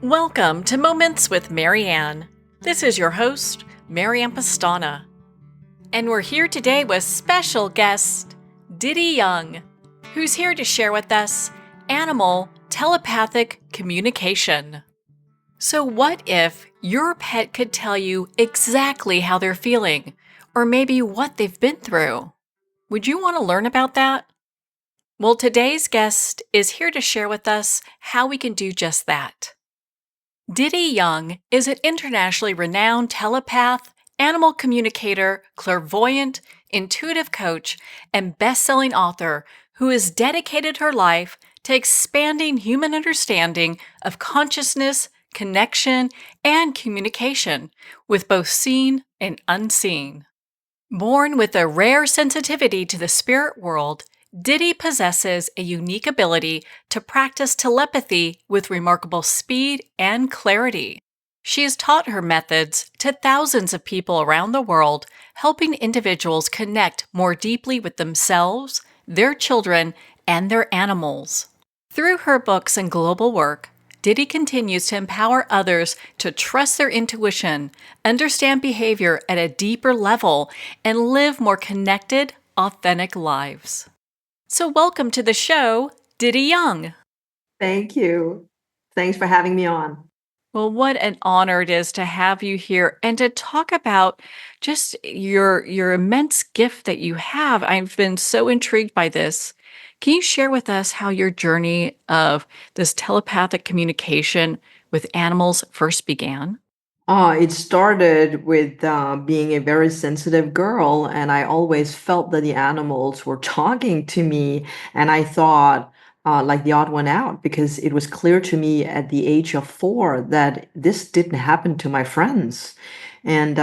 Welcome to Moments with Marianne. This is your host, Marianne Pastana. And we're here today with special guest, Ditte Young, who's here to share with us animal telepathic communication. So what if your pet could tell you exactly how they're feeling, or maybe what they've been through? Would you want to learn about that? Well, today's guest is here to share with us how we can do just that. Ditte Young is an internationally renowned telepath, animal communicator, clairvoyant, intuitive coach, and best-selling author who has dedicated her life to expanding human understanding of consciousness, connection, and communication with both seen and unseen. Born with a rare sensitivity to the spirit world, Ditte possesses a unique ability to practice telepathy with remarkable speed and clarity. She has taught her methods to thousands of people around the world, helping individuals connect more deeply with themselves, their children, and their animals. Through her books and global work, Ditte continues to empower others to trust their intuition, understand behavior at a deeper level, and live more connected, authentic lives. So welcome to the show, Ditte Young. Thank you. Thanks for having me on. Well, what an honor it is to have you here and to talk about just your immense gift that you have. I've been so intrigued by this. Can you share with us how your journey of this telepathic communication with animals first began? It started with being a very sensitive girl, and I always felt that the animals were talking to me, and I thought, like the odd one out, because it was clear to me at the age of 4 that this didn't happen to my friends. And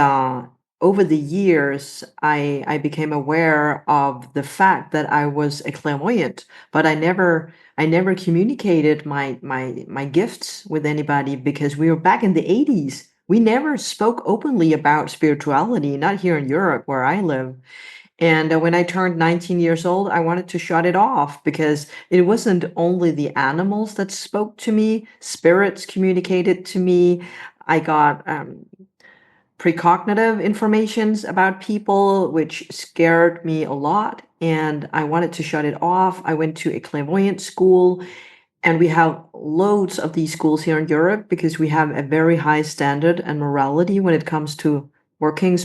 over the years, I became aware of the fact that I was a clairvoyant, but I never communicated my gifts with anybody because we were back in the 80s. We never spoke openly about spirituality, not here in Europe where I live. And when I turned 19 years old, I wanted to shut it off because it wasn't only the animals that spoke to me, spirits communicated to me. I got precognitive informations about people, which scared me a lot. And I wanted to shut it off. I went to a clairvoyant school, and we have loads of these schools here in Europe because we have a very high standard and morality when it comes to working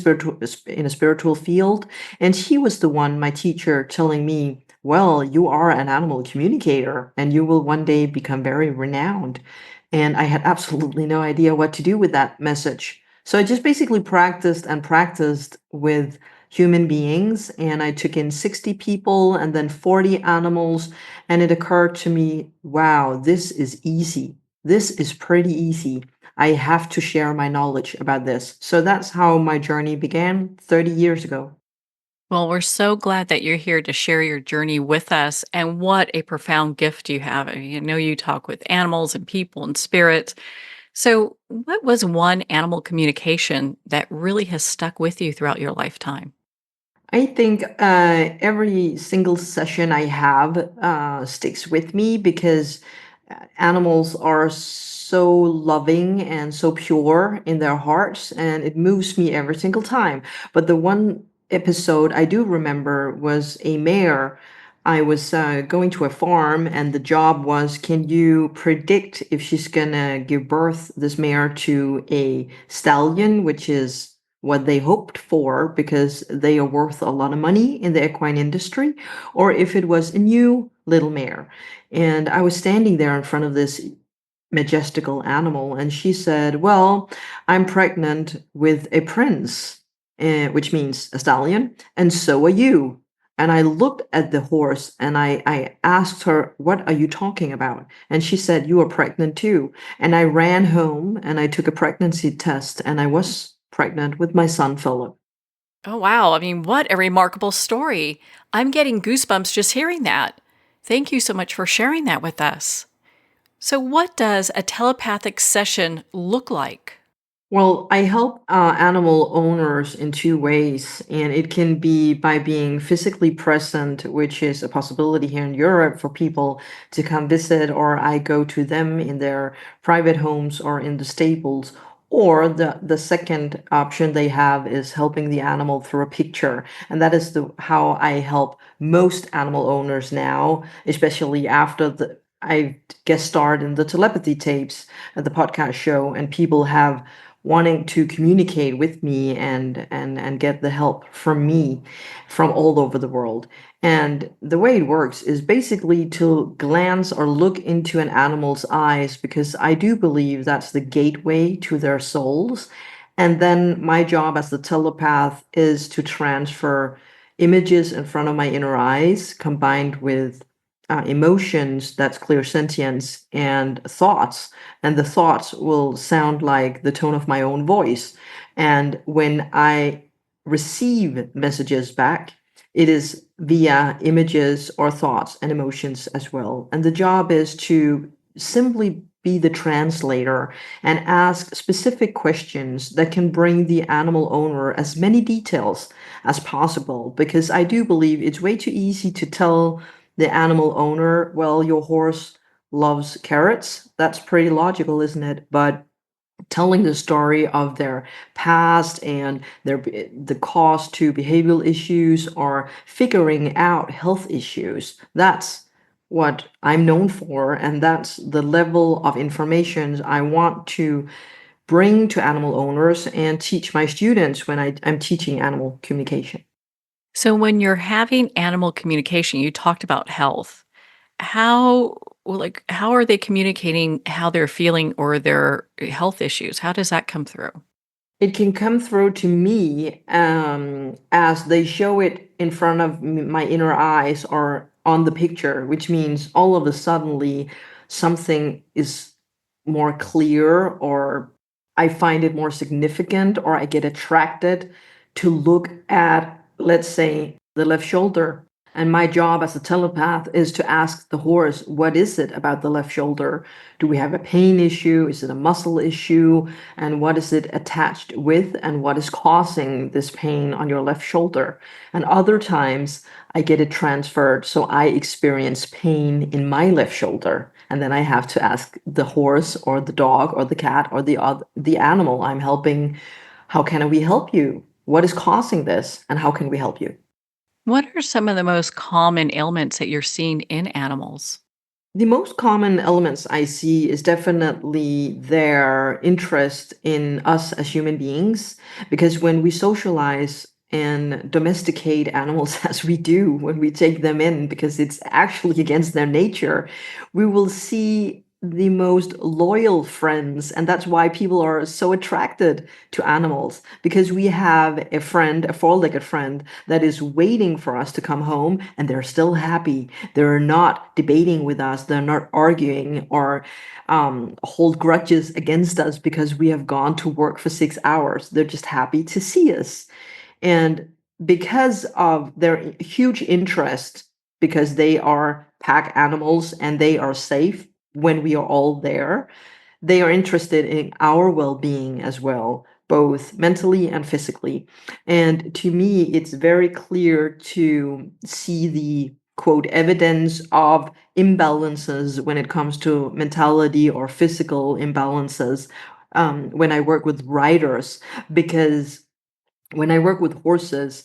in a spiritual field. And he was the one, my teacher, telling me, well, you are an animal communicator and you will one day become very renowned. And I had absolutely no idea what to do with that message. So I just basically practiced and practiced with human beings, and I took in 60 people and then 40 animals, and it occurred to me, wow, this is easy. This is pretty easy. I have to share my knowledge about this. So that's how my journey began 30 years ago. Well, we're so glad that you're here to share your journey with us, and what a profound gift you have. I mean, I know you talk with animals and people and spirits. So, what was one animal communication that really has stuck with you throughout your lifetime? I think every single session I have sticks with me because animals are so loving and so pure in their hearts, and it moves me every single time. But the one episode I do remember was a mare. I was going to a farm, and the job was, can you predict if she's gonna give birth, this mare, to a stallion, which is what they hoped for because they are worth a lot of money in the equine industry, or if it was a new little mare. And I was standing there in front of this majestical animal, and she said, well, I'm pregnant with a prince, which means a stallion, and so are you. And I looked at the horse and I asked her, what are you talking about? And she said, you are pregnant too. And I ran home and I took a pregnancy test, and I was pregnant with my son, Philip. Oh, wow. I mean, what a remarkable story. I'm getting goosebumps just hearing that. Thank you so much for sharing that with us. So, what does a telepathic session look like? Well, I help animal owners in two ways, and it can be by being physically present, which is a possibility here in Europe for people to come visit, or I go to them in their private homes or in the stables. Or the second option they have is helping the animal through a picture, and that is the how I help most animal owners now, especially after the I guest starred in the telepathy tapes at the podcast show, and people have wanting to communicate with me and get the help from me from all over the world. And the way it works is basically to glance or look into an animal's eyes, because I do believe that's the gateway to their souls. And then my job as the telepath is to transfer images in front of my inner eyes combined with emotions, that's clear sentience, and thoughts, and the thoughts will sound like the tone of my own voice. And when I receive messages back, it is via images or thoughts and emotions as well. And the job is to simply be the translator and ask specific questions that can bring the animal owner as many details as possible. Because I do believe it's way too easy to tell the animal owner, well, your horse loves carrots. That's pretty logical, isn't it? But telling the story of their past and the cause to behavioral issues or figuring out health issues, that's what I'm known for, and that's the level of information I want to bring to animal owners and teach my students when I'm teaching animal communication. So, when you're having animal communication, you talked about health. How how are they communicating how they're feeling or their health issues? How does that come through? It can come through to me as they show it in front of my inner eyes or on the picture, which means all of a suddenly something is more clear, or I find it more significant, or I get attracted to look at, let's say, the left shoulder. And my job as a telepath is to ask the horse, what is it about the left shoulder? Do we have a pain issue? Is it a muscle issue? And what is it attached with? And what is causing this pain on your left shoulder? And other times I get it transferred. So I experience pain in my left shoulder. And then I have to ask the horse or the dog or the cat or the animal I'm helping, how can we help you? What is causing this? And how can we help you? What are some of the most common ailments that you're seeing in animals? The most common elements I see is definitely their interest in us as human beings, because when we socialize and domesticate animals as we do, when we take them in, because it's actually against their nature, we will see the most loyal friends. And that's why people are so attracted to animals, because we have a friend, a four-legged friend, that is waiting for us to come home, and they're still happy. They're not debating with us. They're not arguing or hold grudges against us because we have gone to work for 6 hours. They're just happy to see us. And because of their huge interest, because they are pack animals and they are safe when we are all there, they are interested in our well-being as well, both mentally and physically. And to me, it's very clear to see the quote evidence of imbalances when it comes to mentality or physical imbalances when I work with riders, because when I work with horses,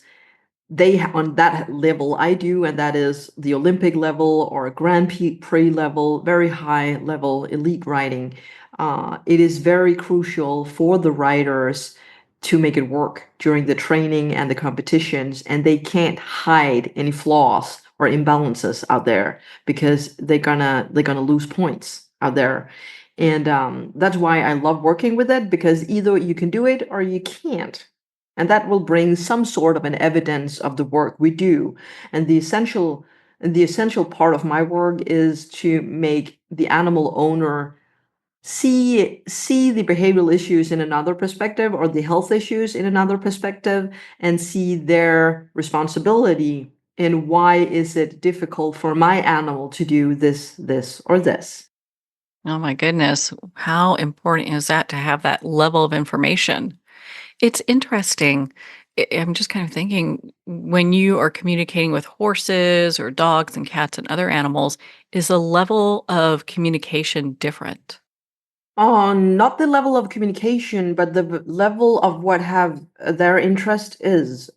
on that level I do, and that is the Olympic level or Prix level, very high level elite riding. It is very crucial for the riders to make it work during the training and the competitions, and they can't hide any flaws or imbalances out there, because they're gonna lose points out there. And that's why I love working with it, because either you can do it or you can't, and that will bring some sort of an evidence of the work we do. And the essential part of my work is to make the animal owner see the behavioral issues in another perspective, or the health issues in another perspective, and see their responsibility in why is it difficult for my animal to do this or this. Oh my goodness. How important is that to have that level of information? It's interesting. I'm just kind of thinking when you are communicating with horses or dogs and cats and other animals, is the level of communication different? Not the level of communication, but the level of what have their interest is.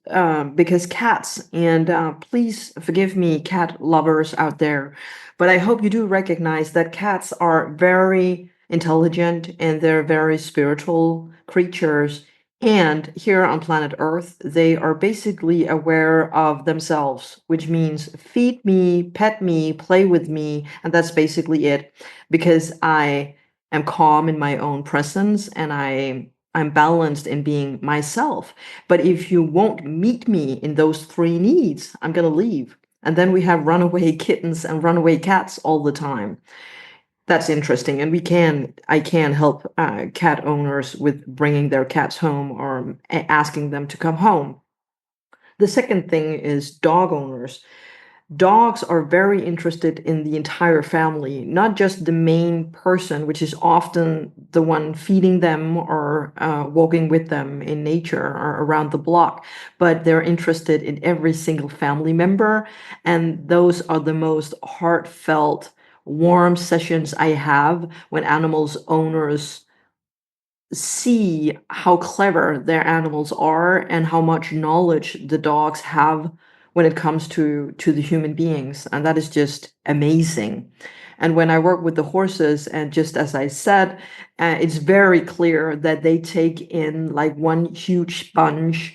Because cats, and please forgive me, cat lovers out there, but I hope you do recognize that cats are very intelligent and they're very spiritual creatures. And here on planet Earth, they are basically aware of themselves, which means feed me, pet me, play with me, and that's basically it. Because I'm calm in my own presence and I'm balanced in being myself. But if you won't meet me in those three needs, I'm going to leave. And then we have runaway kittens and runaway cats all the time. That's interesting. And I can help cat owners with bringing their cats home or asking them to come home. The second thing is dog owners. Dogs are very interested in the entire family, not just the main person, which is often the one feeding them or walking with them in nature or around the block, but they're interested in every single family member. And those are the most heartfelt, warm sessions I have when animals owners see how clever their animals are and how much knowledge the dogs have when it comes to the human beings, and that is just amazing. And when I work with the horses, and just as I said, it's very clear that they take in like one huge sponge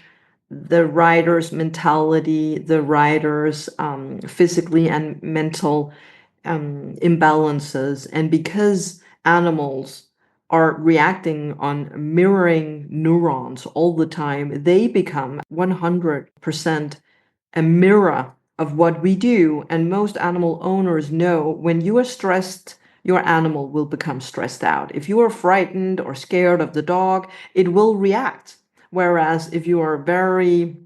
the rider's mentality, the rider's physically and mental imbalances. And because animals are reacting on mirroring neurons all the time, they become 100% a mirror of what we do. And most animal owners know when you are stressed, your animal will become stressed out. If you are frightened or scared of the dog, it will react. Whereas if you are very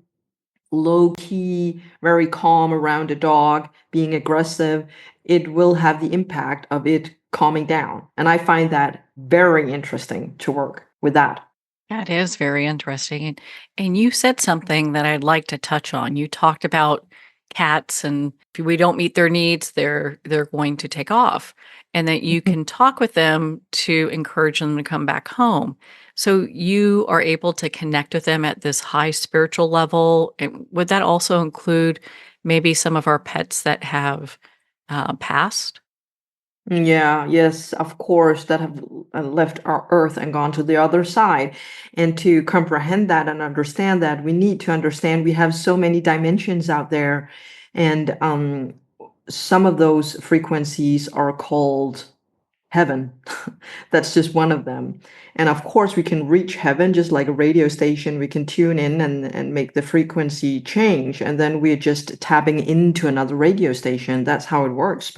low key, very calm around a dog, being aggressive, it will have the impact of it calming down. And I find that very interesting to work with that. That is very interesting. And you said something that I'd like to touch on. You talked about cats and if we don't meet their needs, they're going to take off. And that you can talk with them to encourage them to come back home. So you are able to connect with them at this high spiritual level. And would that also include maybe some of our pets that have passed? Yeah, yes, of course, that have left our earth and gone to the other side. And to comprehend that and understand that, we need to understand we have so many dimensions out there. And some of those frequencies are called heaven. That's just one of them. And of course, we can reach heaven just like a radio station. We can tune in and make the frequency change. And then we're just tapping into another radio station. That's how it works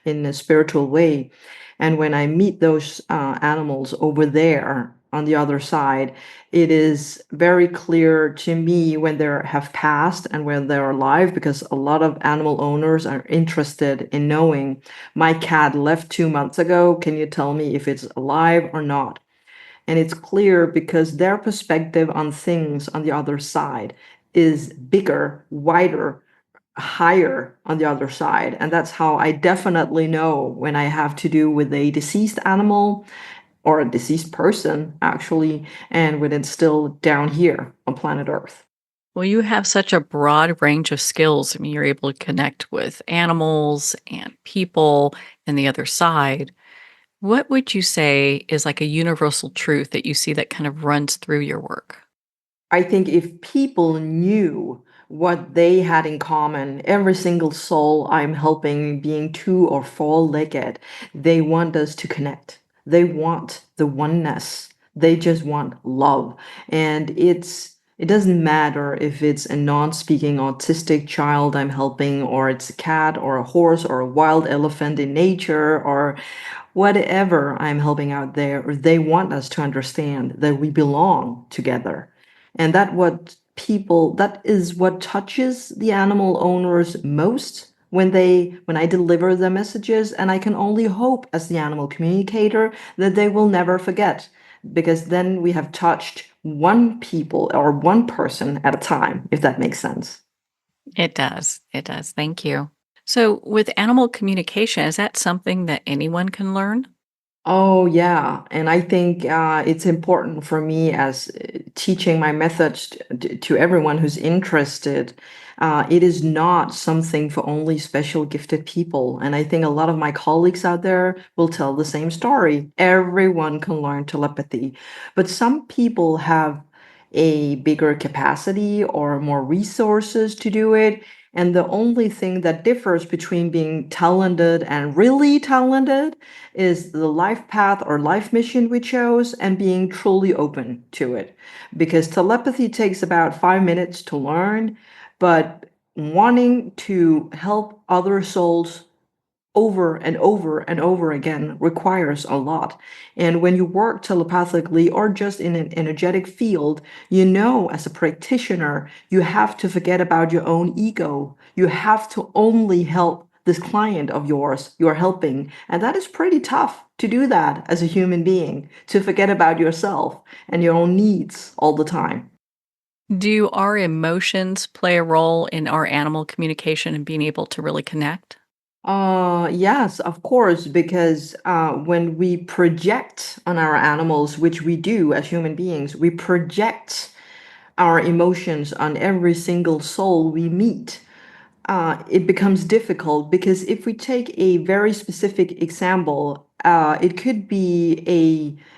in a spiritual way. And when I meet those animals over there on the other side, it is very clear to me when they have passed and when they're alive, because a lot of animal owners are interested in knowing my cat left 2 months ago. Can you tell me if it's alive or not? And it's clear because their perspective on things on the other side is bigger, wider, higher on the other side. And that's how I definitely know when I have to do with a deceased animal or a deceased person, actually, and when it's still down here on planet Earth. Well, you have such a broad range of skills. I mean, you're able to connect with animals and people and the other side. What would you say is like a universal truth that you see that kind of runs through your work? I think if people knew what they had in common, every single soul I'm helping being two or four-legged, they want us to connect. They want the oneness. They just want love. And it doesn't matter if it's a non-speaking autistic child I'm helping, or it's a cat or a horse or a wild elephant in nature, or whatever I'm helping out there, or they want us to understand that we belong together. And that is what touches the animal owners most when I deliver the messages, and I can only hope as the animal communicator that they will never forget, because then we have touched one people or one person at a time, if that makes sense. It does. It does. Thank you. So, with animal communication, is that something that anyone can learn? Oh, yeah. And I think it's important for me as teaching my methods to everyone who's interested. It is not something for only special gifted people. And I think a lot of my colleagues out there will tell the same story. Everyone can learn telepathy, but some people have a bigger capacity or more resources to do it. And the only thing that differs between being talented and really talented is the life path or life mission we chose and being truly open to it. Because telepathy takes about 5 minutes to learn, but wanting to help other souls over and over and over again requires a lot. And when you work telepathically or just in an energetic field, as a practitioner, you have to forget about your own ego. You have to only help this client of yours you're helping. And that is pretty tough to do that as a human being, to forget about yourself and your own needs all the time. Do our emotions play a role in our animal communication and being able to really connect? Yes, of course, because when we project on our animals, which we do as human beings, we project our emotions on every single soul we meet. It becomes difficult because if we take a very specific example, it could be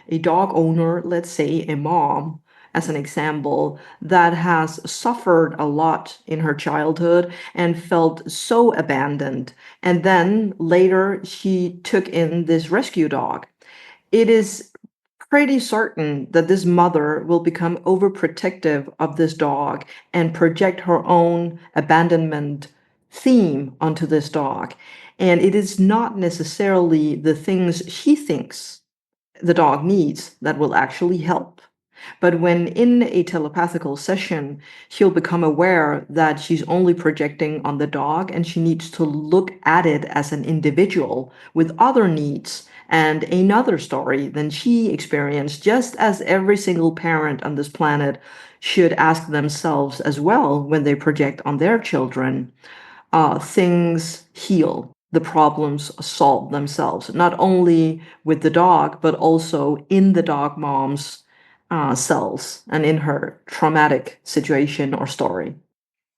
a dog owner, let's say a mom, as an example, that has suffered a lot in her childhood and felt so abandoned. And then later she took in this rescue dog. It is pretty certain that this mother will become overprotective of this dog and project her own abandonment theme onto this dog. And it is not necessarily the things she thinks the dog needs that will actually help. But when in a telepathical session, she'll become aware that she's only projecting on the dog and she needs to look at it as an individual with other needs and another story than she experienced, just as every single parent on this planet should ask themselves as well when they project on their children. Things heal, the problems solve themselves, not only with the dog, but also in the dog mom's cells and in her traumatic situation or story.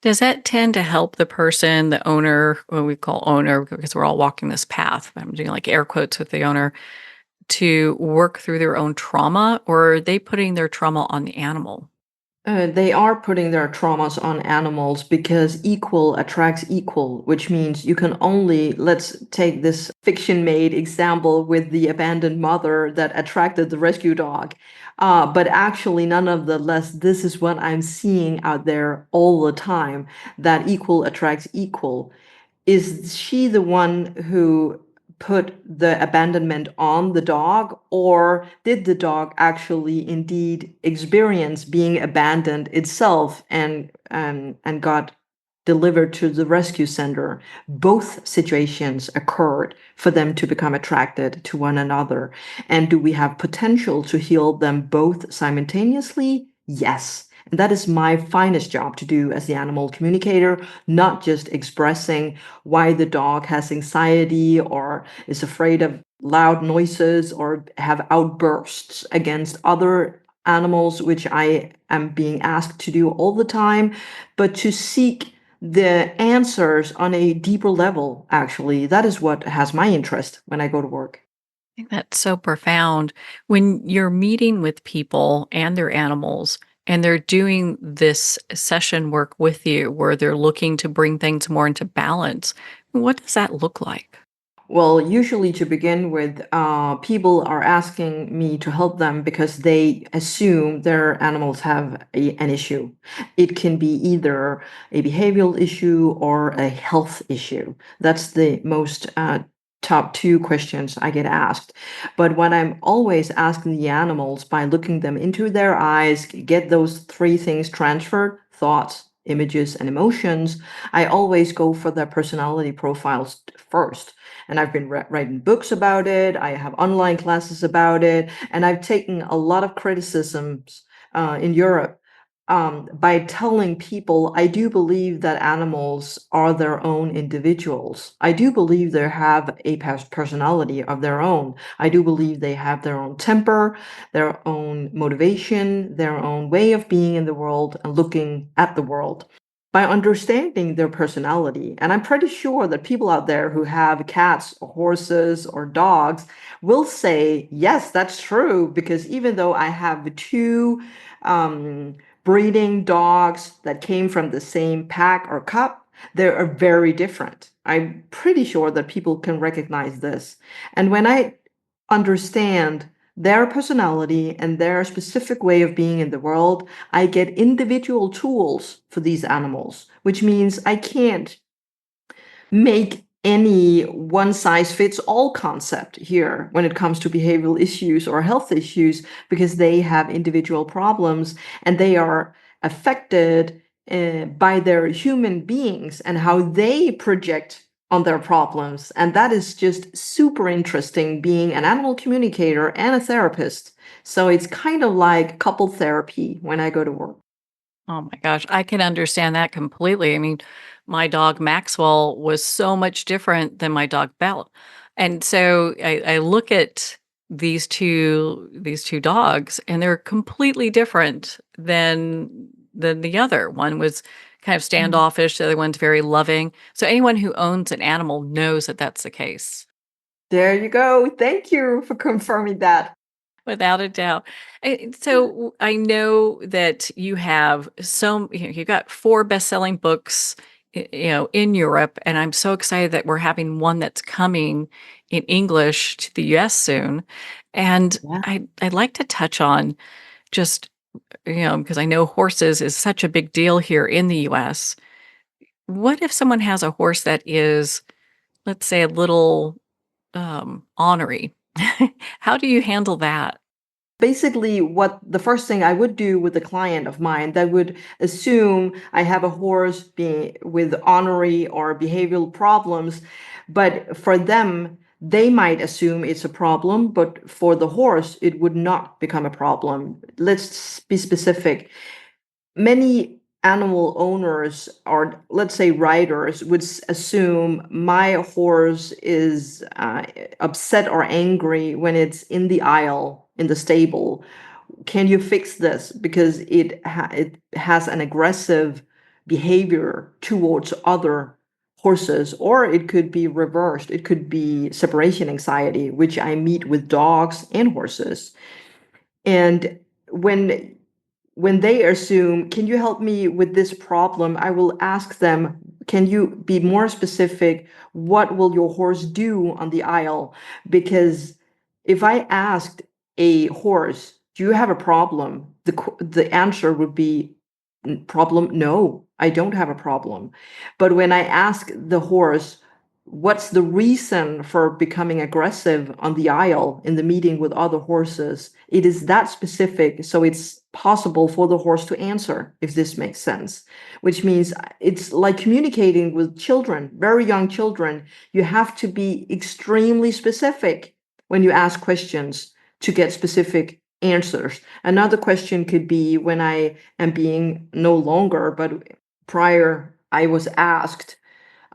Does that tend to help the person, the owner, what we call owner, because we're all walking this path, but I'm doing like air quotes with the owner, to work through their own trauma, or are they putting their trauma on the animal? They are putting their traumas on animals because equal attracts equal, which means you can only, let's take this fiction made example with the abandoned mother that attracted the rescue dog. But actually, none of the less, this is what I'm seeing out there all the time, that equal attracts equal. Is she the one who put the abandonment on the dog, or did the dog actually indeed experience being abandoned itself and got delivered to the rescue center? Both situations occurred for them to become attracted to one another. And do we have potential to heal them both simultaneously? Yes. And that is my finest job to do as the animal communicator, not just expressing why the dog has anxiety or is afraid of loud noises or have outbursts against other animals, which I am being asked to do all the time, but to seek the answers on a deeper level, actually. That is what has my interest when I go to work. I think that's so profound. When you're meeting with people and their animals, and they're doing this session work with you where they're looking to bring things more into balance, what does that look like? Well, usually to begin with, people are asking me to help them because they assume their animals have an issue. It can be either a behavioral issue or a health issue. That's the most top two questions I get asked. But what I'm always asking the animals by looking them into their eyes, get those three things transferred: thoughts, images and emotions, I always go for their personality profiles first. And I've been writing books about it. I have online classes about it. And I've taken a lot of criticisms in Europe by telling people I do believe that animals are their own individuals. I do believe they have a personality of their own. I do believe they have their own temper, their own motivation, their own way of being in the world and looking at the world. By understanding their personality, and I'm pretty sure that people out there who have cats or horses or dogs will say, yes, that's true, because even though I have two breeding dogs that came from the same pack or cup, they are very different. I'm pretty sure that people can recognize this. And when I understand their personality and their specific way of being in the world, I get individual tools for these animals, which means I can't make any one size fits all concept here when it comes to behavioral issues or health issues, because they have individual problems and they are affected by their human beings and how they project on their problems. And that is just super interesting, being an animal communicator and a therapist. So it's kind of like couple therapy when I go to work. Oh my gosh, I can understand that completely. I mean, my dog Maxwell was so much different than my dog Belle. And so I look at these two dogs and they're completely different than the other. One was kind of standoffish, the other one's very loving. So anyone who owns an animal knows that that's the case. There you go. Thank you for confirming that. Without a doubt. So I know that you have you've got 4 best-selling books, in Europe, and I'm so excited that we're having one that's coming in English to the US soon. And Yeah. I'd like to touch on just, because I know horses is such a big deal here in the US. What if someone has a horse that is, let's say, a little, ornery? How do you handle that? Basically, what the first thing I would do with a client of mine that would assume I have a horse being with ornery or behavioral problems, but for them, they might assume it's a problem, but for the horse, it would not become a problem. Let's be specific. Many animal owners, or let's say riders, would assume my horse is upset or angry when it's in the aisle in the stable. Can you fix this because it has an aggressive behavior towards other horses? Or it could be reversed. It could be separation anxiety, which I meet with dogs and horses. And when they assume, can you help me with this problem? I will ask them, can you be more specific? What will your horse do on the aisle? Because if I asked a horse, do you have a problem? The answer would be problem, no, I don't have a problem. But when I ask the horse, what's the reason for becoming aggressive on the aisle in the meeting with other horses, it is that specific, so it's possible for the horse to answer, if this makes sense. Which means it's like communicating with children, very young children. You have to be extremely specific when you ask questions to get specific answers. Another question could be, when I am being no longer, but prior I was asked,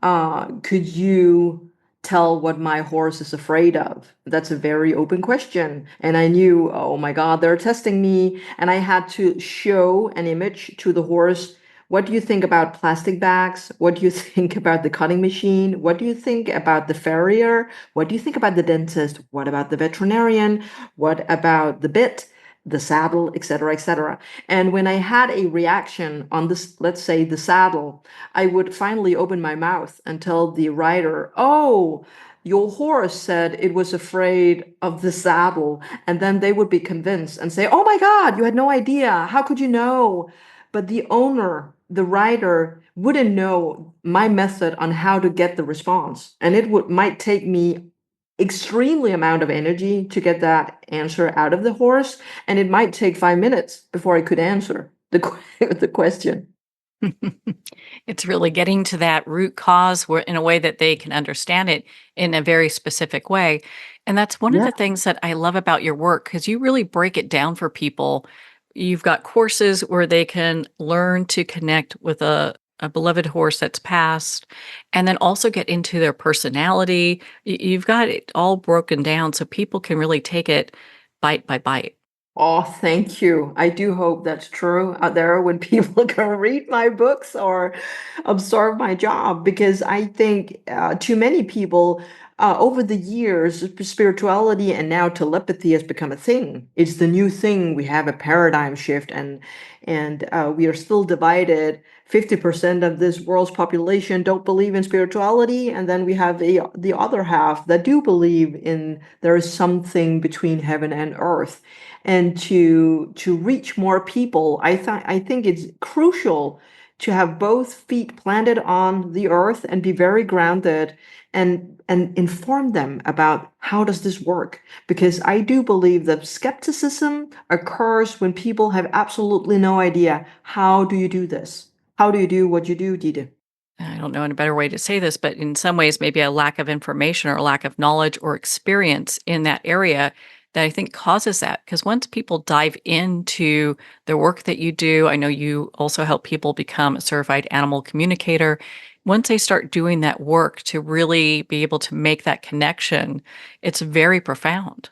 could you tell what my horse is afraid of? That's a very open question. And I knew, oh my God, they're testing me. And I had to show an image to the horse. What do you think about plastic bags? What do you think about the cutting machine? What do you think about the farrier? What do you think about the dentist? What about the veterinarian? What about the bit, the saddle, etc., etc.? And when I had a reaction on this, let's say the saddle, I would finally open my mouth and tell the rider, oh, your horse said it was afraid of the saddle. And then they would be convinced and say, oh my God, you had no idea. How could you know? But the owner, the rider, wouldn't know my method on how to get the response. And it might take me extremely amount of energy to get that answer out of the horse. And it might take 5 minutes before I could answer the question. It's really getting to that root cause where in a way that they can understand it in a very specific way. And that's one of Yeah. the things that I love about your work because you really break it down for people. You've got courses where they can learn to connect with a beloved horse that's passed and then also get into their personality. You've got it all broken down so people can really take it bite by bite. Oh, thank you. I do hope that's true out there when people can read my books or absorb my job, because I think too many people over the years, spirituality and now telepathy has become a thing. It's the new thing. We have a paradigm shift, and we are still divided. 50% of this world's population don't believe in spirituality, and then we have the other half that do believe in there is something between heaven and earth. And to reach more people, I think it's crucial to have both feet planted on the earth and be very grounded, and inform them about how does this work, because I do believe that skepticism occurs when people have absolutely no idea how do you do this, how do you do what you do, Dita. I don't know a better way to say this, but in some ways, maybe a lack of information or a lack of knowledge or experience in that area that I think causes that. Because once people dive into the work that you do, I know you also help people become a certified animal communicator. Once they start doing that work to really be able to make that connection, it's very profound.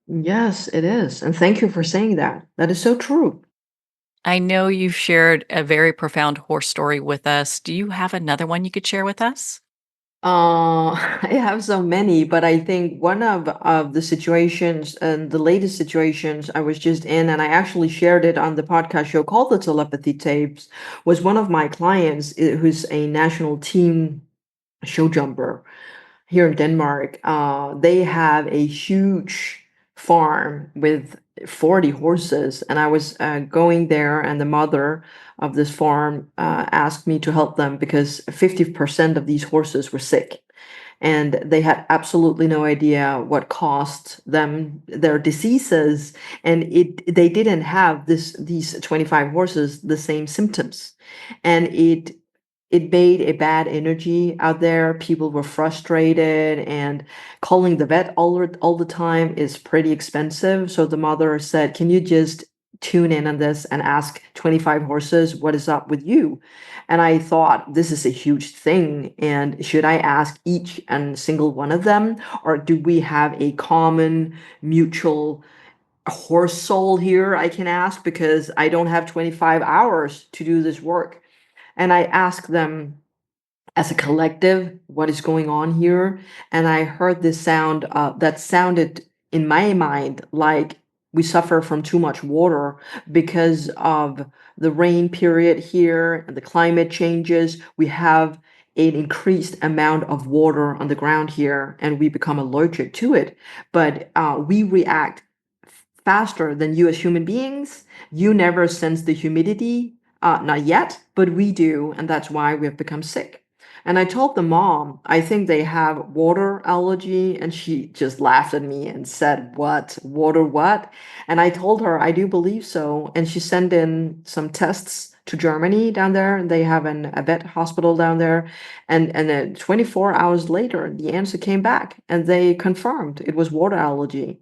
Yes, it is, and thank you for saying that. That is so true. I know you've shared a very profound horse story with us. Do you have another one you could share with us? I have so many, but I think one of the situations and the latest situations I was just in, and I actually shared it on the podcast show called the Telepathy Tapes, was one of my clients who's a national team show jumper here in Denmark. They have a huge farm with 40 horses, and I was going there, and the mother of this farm asked me to help them because 50% of these horses were sick, and they had absolutely no idea what caused them their diseases, and it they didn't have these 25 horses the same symptoms, and it made a bad energy out there. People were frustrated, and calling the vet all the time is pretty expensive. So the mother said, "Can you just tune in on this and ask 25 horses what is up with you?" And I thought, this is a huge thing. And should I ask each and single one of them? Or do we have a common mutual horse soul here I can ask? Because I don't have 25 hours to do this work. And I asked them as a collective what is going on here, and I heard this sound that sounded in my mind like we suffer from too much water because of the rain period here and the climate changes. We have an increased amount of water on the ground here, and we become allergic to it, but we react faster than you as human beings. You never sense the humidity, not yet, but we do, and that's why we have become sick. And I told the mom, I think they have water allergy, and she just laughed at me and said, "What? Water what?" And I told her, I do believe so. And she sent in some tests to Germany down there, and they have a vet hospital down there. And then 24 hours later, the answer came back, and they confirmed it was water allergy.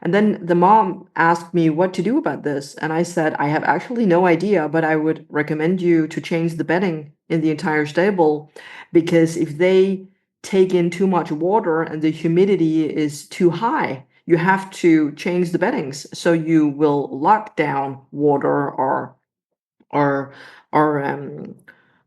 And then the mom asked me what to do about this. And I said, I have actually no idea, but I would recommend you to change the bedding in the entire stable, because if they take in too much water and the humidity is too high, you have to change the beddings. So you will lock down water, or or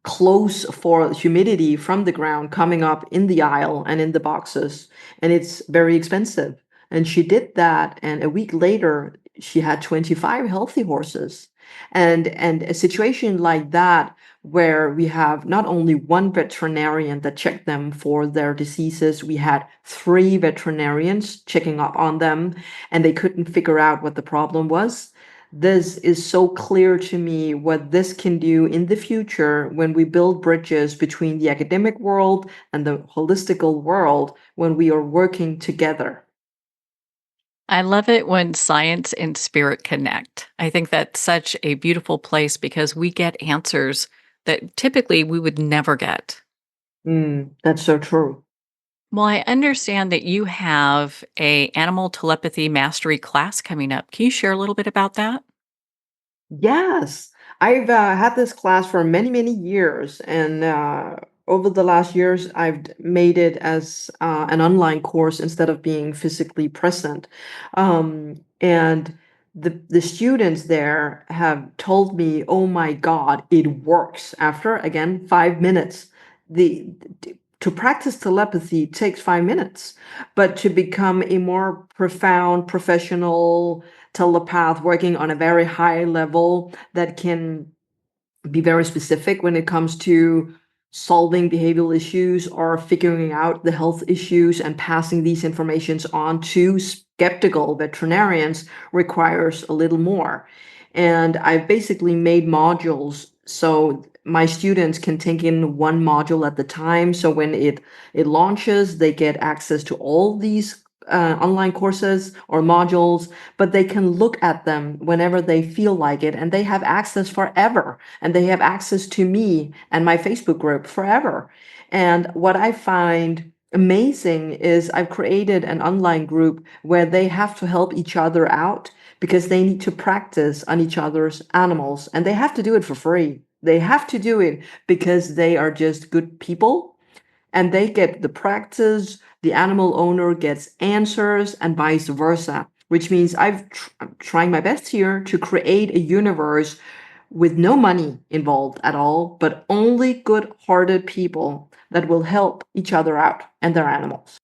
close for humidity from the ground coming up in the aisle and in the boxes, and it's very expensive. And she did that, and a week later she had 25 healthy horses. And a situation like that, where we have not only one veterinarian that checked them for their diseases, we had three veterinarians checking up on them, and they couldn't figure out what the problem was. This is so clear to me what this can do in the future when we build bridges between the academic world and the holistical world when we are working together. I love it when science and spirit connect. I think that's such a beautiful place because we get answers that typically we would never get. That's so true. Well, I understand that you have a animal telepathy mastery class coming up. Can you share a little bit about that? Yes, I've had this class for many, many years, and over the last years, made it as an online course instead of being physically present. And the students there have told me, "Oh my God, it works!" After again 5 minutes, the to practice telepathy takes 5 minutes, but to become a more profound professional telepath working on a very high level that can be very specific when it comes to solving behavioral issues or figuring out the health issues and passing these informations on to skeptical veterinarians requires a little more. And I've basically made modules so my students can take in one module at the time. So when it launches, they get access to all these online courses or modules, but they can look at them whenever they feel like it, and they have access forever, and they have access to me and my Facebook group forever. And what I find amazing is I've created an online group where they have to help each other out because they need to practice on each other's animals, and they have to do it for free. They have to do it because they are just good people and they get the practice, the animal owner gets answers, and vice versa. Which means I'm trying my best here to create a universe with no money involved at all, but only good-hearted people that will help each other out and their animals.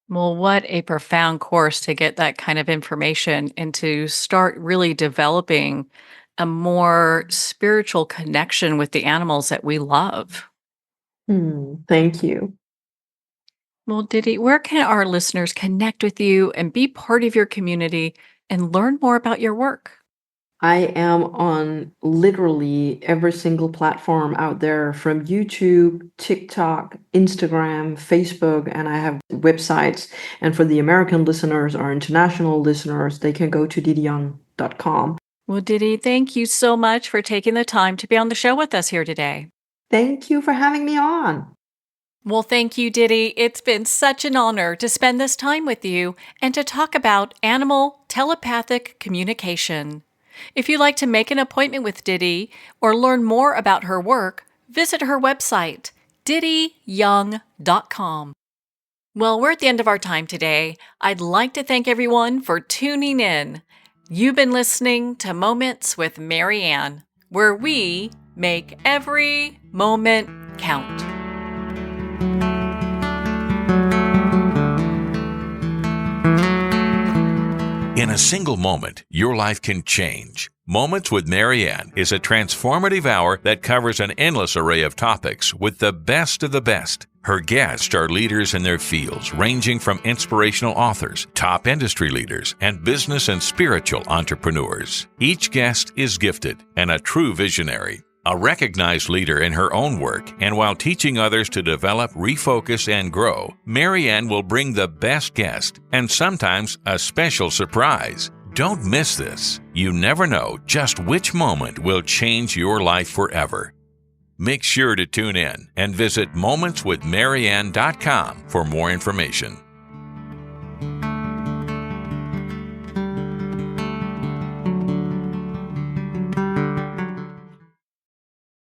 Well, what a profound course to get that kind of information and to start really developing a more spiritual connection with the animals that we love. Thank you. Well, Diddy, where can our listeners connect with you and be part of your community and learn more about your work? I am on literally every single platform out there from YouTube, TikTok, Instagram, Facebook, and I have websites. And for the American listeners or international listeners, they can go to ditteyoung.com. Well, Diddy, thank you so much for taking the time to be on the show with us here today. Thank you for having me on. Well, thank you, Diddy. It's been such an honor to spend this time with you and to talk about animal telepathic communication. If you'd like to make an appointment with Diddy or learn more about her work, visit her website, ditteyoung.com. Well, we're at the end of our time today. I'd like to thank everyone for tuning in. You've been listening to Moments with Marianne, where we make every moment count. In a single moment, your life can change. Moments with Marianne is a transformative hour that covers an endless array of topics with the best of the best. Her guests are leaders in their fields, ranging from inspirational authors, top industry leaders, and business and spiritual entrepreneurs. Each guest is gifted and a true visionary, a recognized leader in her own work, and while teaching others to develop, refocus, and grow, Marianne will bring the best guest and sometimes a special surprise. Don't miss this. You never know just which moment will change your life forever. Make sure to tune in and visit momentswithmarianne.com for more information.